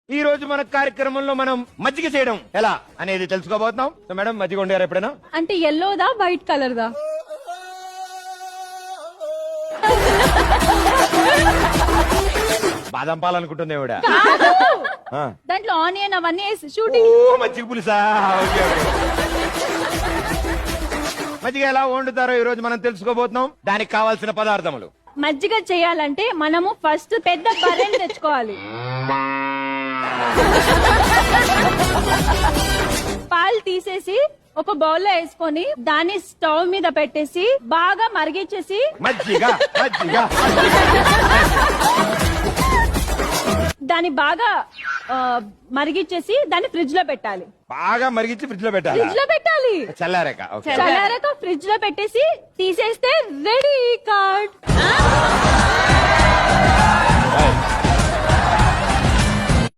ఈ రోజు మన కార్యక్రమంలో మనం మజ్జిగ చేయడం ఎలా అనేది తెలుసుకోబోతున్నాం. సో మేడం మజ్జిగ వండారు ఎప్పుడైనా? అంటే ఎల్లోదా వైట్ కలర్ దా? బాదం పాలు అనుకుంటుంది ఎవడ. దాంట్లో ఆనియన్ అవన్నీ వేసి షూటింగ్. మజ్జిగ పులుసా? Okay okay. మజ్జిగ ఎలా వండుతారో ఈ రోజు మనం తెలుసుకోబోతున్నాం. దానికి కావాల్సిన పదార్థములు. మజ్జిగ చేయాలంటే మనము ఫస్ట్ పెద్ద బర్రెని తెచ్చుకోవాలి. పాలు తీసేసి ఒక బౌల్లో వేసుకొని దాన్ని స్టవ్ మీద పెట్టేసి బాగా మరిగించేసి మజ్జిగ మజ్జిగ దాన్ని బాగా మరిగించేసి దాన్ని ఫ్రిడ్జ్ లో పెట్టాలి. బాగా మరిగించి ఫ్రిడ్జ్ లో పెట్టాలి. ఫ్రిడ్జ్ లో పెట్టాలి. చల్లారాక ఓకే. చల్లారాక ఫ్రిడ్జ్ లో పెట్టేసి తీసేస్తే రెడీ కార్డ్.